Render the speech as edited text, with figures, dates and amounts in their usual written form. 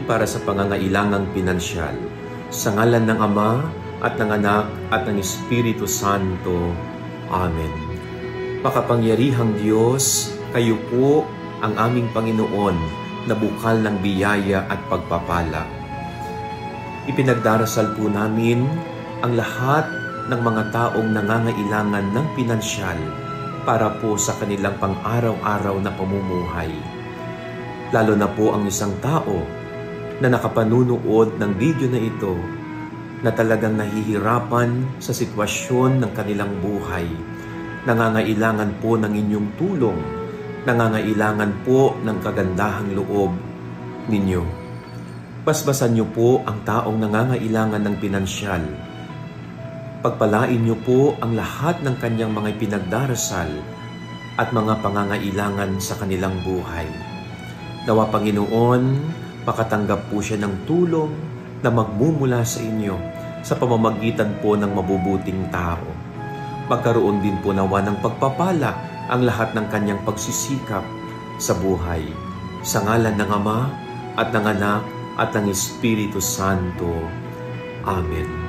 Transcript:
para sa pangangailangang pinansyal. Sa ngalan ng Ama at ng Anak at ng Espiritu Santo. Amen. Makapangyarihang Diyos, kayo po ang aming Panginoon na bukal ng biyaya at pagpapala. Ipinagdarasal po namin ang lahat ng mga taong nangangailangan ng pinansyal para po sa kanilang pang-araw-araw na pamumuhay. Lalo na po ang isang tao na nakapanunood ng video na ito na talagang nahihirapan sa sitwasyon ng kanilang buhay. Nangangailangan po ng inyong tulong, nangangailangan po ng kagandahang loob ninyo. Basbasan niyo po ang taong nangangailangan ng pinansyal. Pagpalain niyo po ang lahat ng kanyang mga pinagdarasal at mga pangangailangan sa kanilang buhay. Nawa Panginoon, makatanggap po siya ng tulong na magmumula sa inyo sa pamamagitan po ng mabubuting tao. Magkaroon din po nawa ng pagpapala ang lahat ng kanyang pagsisikap sa buhay. Sa ngalan ng Ama at ng Anak at ng Espiritu Santo. Amen.